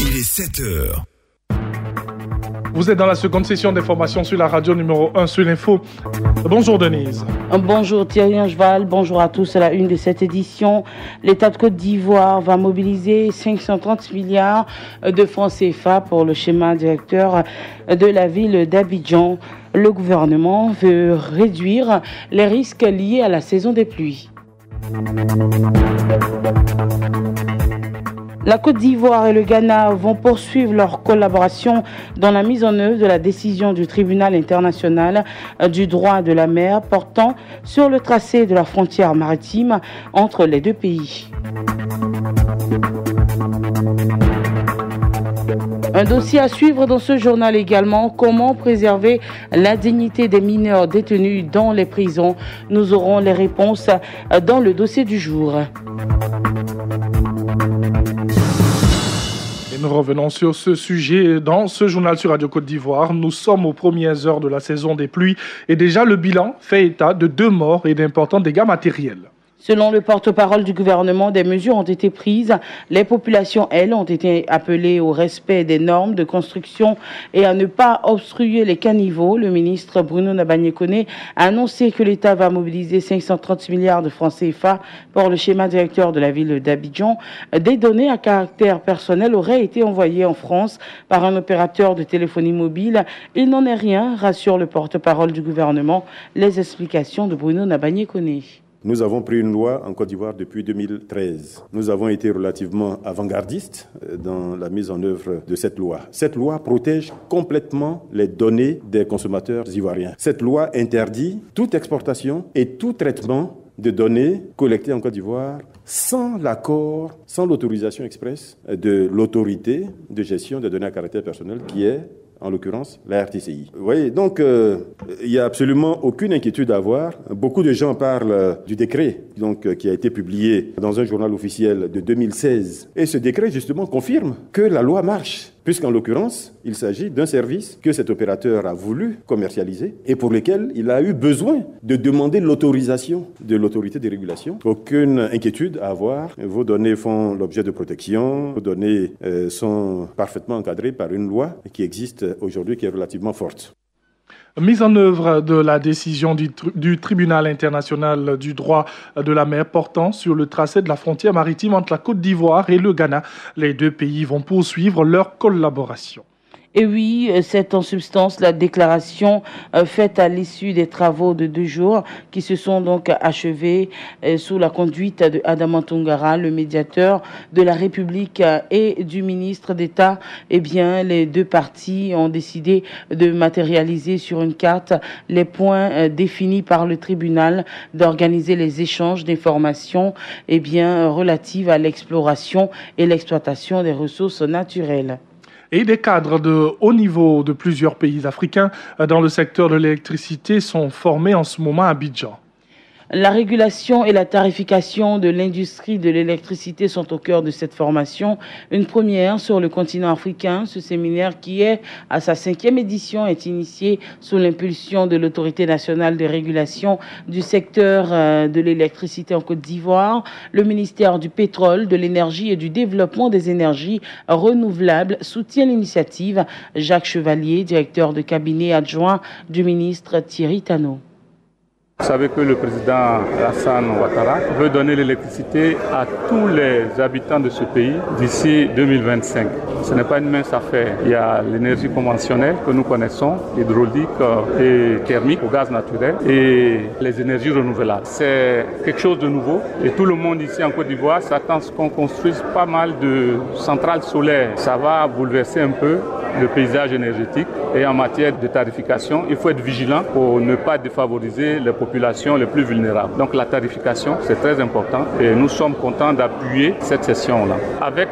Il est 7 heures. Vous êtes dans la seconde session d'information sur la radio numéro 1 sur l'info. Bonjour Denise. Bonjour Thierry Angeval, bonjour à tous. À la une de cette édition, l'État de Côte d'Ivoire va mobiliser 530 milliards de francs CFA pour le schéma directeur de la ville d'Abidjan. Le gouvernement veut réduire les risques liés à la saison des pluies. La Côte d'Ivoire et le Ghana vont poursuivre leur collaboration dans la mise en œuvre de la décision du tribunal international du droit de la mer portant sur le tracé de la frontière maritime entre les deux pays. Un dossier à suivre dans ce journal également, comment préserver la dignité des mineurs détenus dans les prisons. Nous aurons les réponses dans le dossier du jour. Nous revenons sur ce sujet dans ce journal sur Radio Côte d'Ivoire. Nous sommes aux premières heures de la saison des pluies et déjà le bilan fait état de 2 morts et d'importants dégâts matériels. Selon le porte-parole du gouvernement, des mesures ont été prises. Les populations, elles, ont été appelées au respect des normes de construction et à ne pas obstruer les caniveaux. Le ministre Bruno Nabagné-Koné a annoncé que l'État va mobiliser 530 milliards de francs CFA pour le schéma directeur de la ville d'Abidjan. Des données à caractère personnel auraient été envoyées en France par un opérateur de téléphonie mobile. Il n'en est rien, rassure le porte-parole du gouvernement. Les explications de Bruno Nabagné-Koné. Nous avons pris une loi en Côte d'Ivoire depuis 2013. Nous avons été relativement avant-gardistes dans la mise en œuvre de cette loi. Cette loi protège complètement les données des consommateurs ivoiriens. Cette loi interdit toute exportation et tout traitement de données collectées en Côte d'Ivoire sans l'accord, sans l'autorisation expresse de l'autorité de gestion des données à caractère personnel qui est en l'occurrence la RTCI. Vous voyez, donc il n'y a absolument aucune inquiétude à avoir. Beaucoup de gens parlent du décret qui a été publié dans un journal officiel de 2016. Et ce décret, justement, confirme que la loi marche, puisqu'en l'occurrence, il s'agit d'un service que cet opérateur a voulu commercialiser et pour lequel il a eu besoin de demander l'autorisation de l'autorité de régulation. Aucune inquiétude à avoir. Vos données font l'objet de protection. Vos données sont parfaitement encadrées par une loi qui existe aujourd'hui, qui est relativement forte. Mise en œuvre de la décision du tribunal international du droit de la mer portant sur le tracé de la frontière maritime entre la Côte d'Ivoire et le Ghana. Les deux pays vont poursuivre leur collaboration. Et oui, c'est en substance la déclaration faite à l'issue des travaux de 2 jours qui se sont donc achevés sous la conduite de Adama Tungara, le médiateur de la République et du ministre d'État. Eh bien, les deux parties ont décidé de matérialiser sur une carte les points définis par le tribunal, d'organiser les échanges d'informations relatives à l'exploration et l'exploitation des ressources naturelles. Et des cadres de haut niveau de plusieurs pays africains dans le secteur de l'électricité sont formés en ce moment à Abidjan. La régulation et la tarification de l'industrie de l'électricité sont au cœur de cette formation. Une première sur le continent africain. Ce séminaire qui est à sa 5e édition est initié sous l'impulsion de l'Autorité nationale de régulation du secteur de l'électricité en Côte d'Ivoire. Le ministère du pétrole, de l'énergie et du développement des énergies renouvelables soutient l'initiative. Jacques Chevalier, directeur de cabinet adjoint du ministre Thierry Tano. Vous savez que le président Alassane Ouattara veut donner l'électricité à tous les habitants de ce pays d'ici 2025. Ce n'est pas une mince affaire. Il y a l'énergie conventionnelle que nous connaissons, hydraulique et thermique au gaz naturel, et les énergies renouvelables. C'est quelque chose de nouveau et tout le monde ici en Côte d'Ivoire s'attend à ce qu'on construise pas mal de centrales solaires. Ça va bouleverser un peu le paysage énergétique et en matière de tarification, il faut être vigilant pour ne pas défavoriser les populations les plus vulnérables. Donc la tarification, c'est très important et nous sommes contents d'appuyer cette session-là. Avec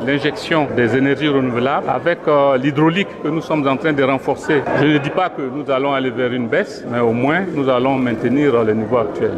l'injection des énergies renouvelables, avec l'hydraulique que nous sommes en train de renforcer, je ne dis pas que nous allons aller vers une baisse, mais au moins nous allons maintenir le niveau actuel.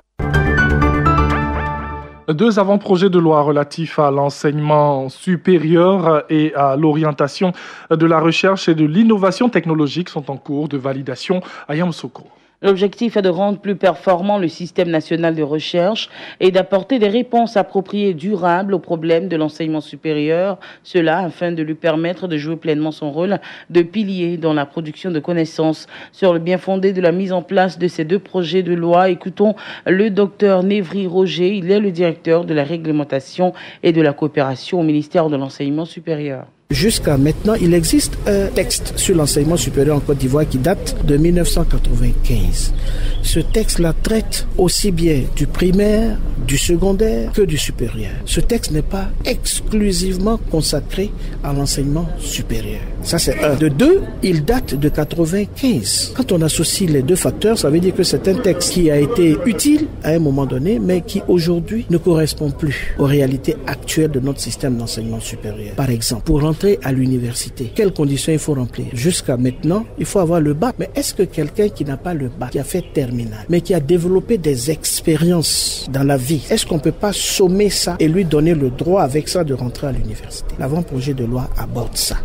2 avant-projets de loi relatifs à l'enseignement supérieur et à l'orientation de la recherche et de l'innovation technologique sont en cours de validation à Yamoussoukro. L'objectif est de rendre plus performant le système national de recherche et d'apporter des réponses appropriées et durables aux problèmes de l'enseignement supérieur, cela afin de lui permettre de jouer pleinement son rôle de pilier dans la production de connaissances. Sur le bien fondé de la mise en place de ces deux projets de loi, écoutons le docteur Névry Roger, il est le directeur de la réglementation et de la coopération au ministère de l'Enseignement supérieur. Jusqu'à maintenant, il existe un texte sur l'enseignement supérieur en Côte d'Ivoire qui date de 1995. Ce texte-là traite aussi bien du primaire, du secondaire que du supérieur. Ce texte n'est pas exclusivement consacré à l'enseignement supérieur. Ça, c'est un. De deux, il date de 95. Quand on associe les deux facteurs, ça veut dire que c'est un texte qui a été utile à un moment donné, mais qui aujourd'hui ne correspond plus aux réalités actuelles de notre système d'enseignement supérieur. Par exemple, pour entrer à l'université, quelles conditions il faut remplir? Jusqu'à maintenant, il faut avoir le bac. Mais est-ce que quelqu'un qui n'a pas le bac, qui a fait terminale, mais qui a développé des expériences dans la vie, est-ce qu'on ne peut pas sommer ça et lui donner le droit avec ça de rentrer à l'université? L'avant-projet de loi aborde ça.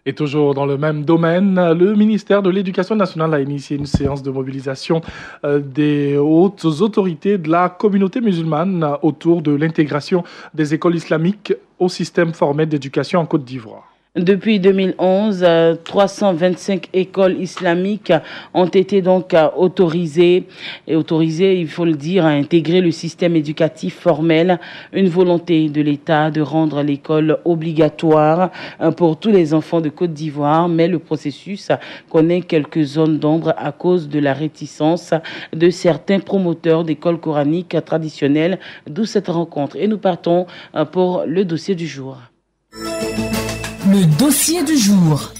Et toujours dans le même domaine, le ministère de l'Éducation nationale a initié une séance de mobilisation des hautes autorités de la communauté musulmane autour de l'intégration des écoles islamiques au système formel d'éducation en Côte d'Ivoire. Depuis 2011, 325 écoles islamiques ont été donc autorisées, il faut le dire, à intégrer le système éducatif formel. Une volonté de l'État de rendre l'école obligatoire pour tous les enfants de Côte d'Ivoire, mais le processus connaît quelques zones d'ombre à cause de la réticence de certains promoteurs d'écoles coraniques traditionnelles, d'où cette rencontre. Et nous partons pour le dossier du jour. Le dossier du jour.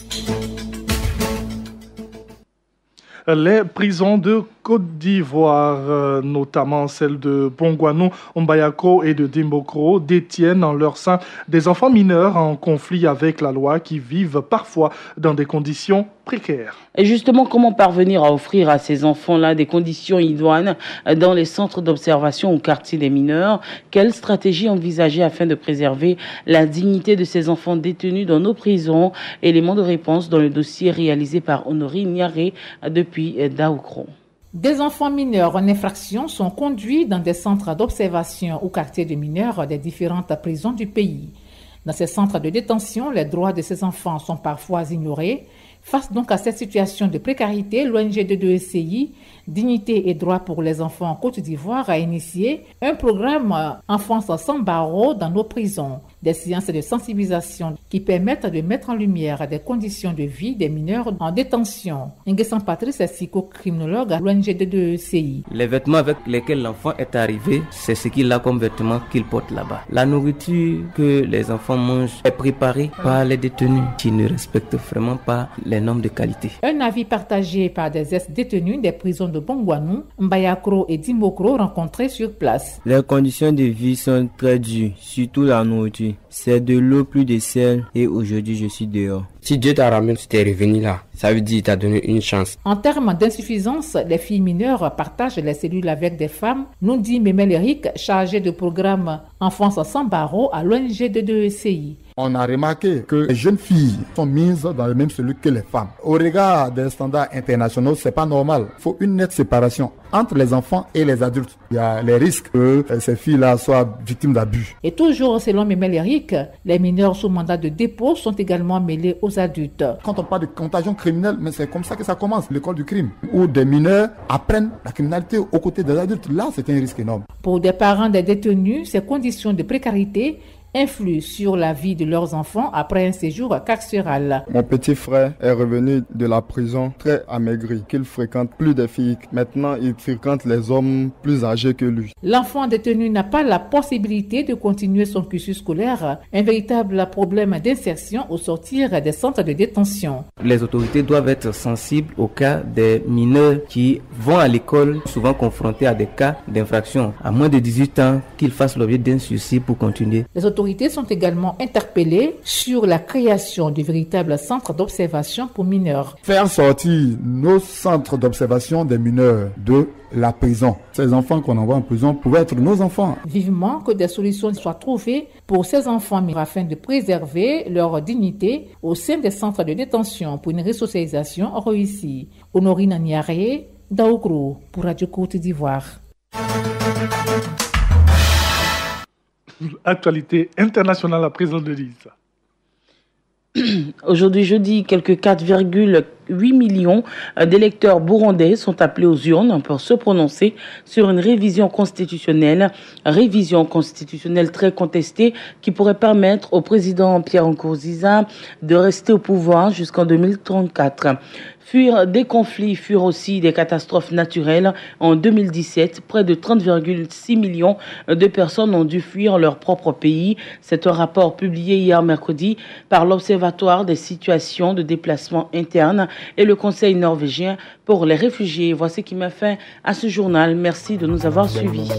Les prisons de Côte d'Ivoire, notamment celles de Bongouanou, Mbayakro et de Dimbokro, détiennent en leur sein des enfants mineurs en conflit avec la loi qui vivent parfois dans des conditions précaires. Et justement, comment parvenir à offrir à ces enfants-là des conditions idoines dans les centres d'observation au quartier des mineurs? Quelle stratégie envisager afin de préserver la dignité de ces enfants détenus dans nos prisons? Élément de réponse dans le dossier réalisé par Honorine Niaré depuis Daoukro. Des enfants mineurs en infraction sont conduits dans des centres d'observation ou quartiers de mineurs des différentes prisons du pays. Dans ces centres de détention, les droits de ces enfants sont parfois ignorés. Face donc à cette situation de précarité, l'ONG D2SCI, Dignité et droits pour les enfants en Côte d'Ivoire, a initié un programme Enfance sans barreaux dans nos prisons. Des séances de sensibilisation qui permettent de mettre en lumière des conditions de vie des mineurs en détention. Nguessan Patrice est psychocriminologue à l'ONG D2SCI. Les vêtements avec lesquels l'enfant est arrivé, c'est ce qu'il a comme vêtements qu'il porte là-bas. La nourriture que les enfants mangent est préparée par les détenus qui ne respectent vraiment pas les normes de qualité. Un avis partagé par des ex-détenus des prisons de Bongouanou, Mbayakro et Dimbokro rencontrés sur place. Les conditions de vie sont très dures, surtout la nourriture. C'est de l'eau plus de sel et aujourd'hui je suis dehors. Si Dieu t'a ramené, tu t'es revenu là, ça veut dire qu'il t'a donné une chance. En termes d'insuffisance, les filles mineures partagent les cellules avec des femmes, nous dit Mémel Eric, chargé de programme Enfance sans barreaux à l'ONG D2SCI. On a remarqué que les jeunes filles sont mises dans les mêmes cellules que les femmes. Au regard des standards internationaux, c'est pas normal. Il faut une nette séparation entre les enfants et les adultes. Il y a les risques que ces filles-là soient victimes d'abus. Et toujours selon Mémel Eric, les mineurs sous mandat de dépôt sont également mêlés aux adultes. Quand on parle de contagion criminelle, mais c'est comme ça que ça commence, l'école du crime, où des mineurs apprennent la criminalité aux côtés des adultes. Là, c'est un risque énorme. Pour des parents des détenus, ces conditions de précarité influent sur la vie de leurs enfants après un séjour carcéral. Mon petit frère est revenu de la prison très amaigri, qu'il fréquente plus de filles. Maintenant, il fréquente les hommes plus âgés que lui. L'enfant détenu n'a pas la possibilité de continuer son cursus scolaire, un véritable problème d'insertion au sortir des centres de détention. Les autorités doivent être sensibles au cas des mineurs qui vont à l'école, souvent confrontés à des cas d'infraction. À moins de 18 ans, qu'ils fassent l'objet d'un sursis pour continuer. Les autorités sont également interpellées sur la création du véritable centre d'observation pour mineurs. Faire sortir nos centres d'observation des mineurs de la prison. Ces enfants qu'on envoie en prison pouvaient être nos enfants. Vivement que des solutions soient trouvées pour ces enfants afin de préserver leur dignité au sein des centres de détention pour une resocialisation réussie. Honorine Niaré, Daougro pour Radio Côte d'Ivoire. Actualité internationale à présent de Lisa. Aujourd'hui jeudi, quelques 4,8 millions d'électeurs burundais sont appelés aux urnes pour se prononcer sur une révision constitutionnelle très contestée qui pourrait permettre au président Pierre Nkurunziza de rester au pouvoir jusqu'en 2034. Fuir des conflits, fuir aussi des catastrophes naturelles. En 2017, près de 30,6 millions de personnes ont dû fuir leur propre pays. C'est un rapport publié hier mercredi par l'Observatoire des situations de déplacement interne et le Conseil norvégien pour les réfugiés. Voici qui met fin à ce journal. Merci de nous avoir suivis.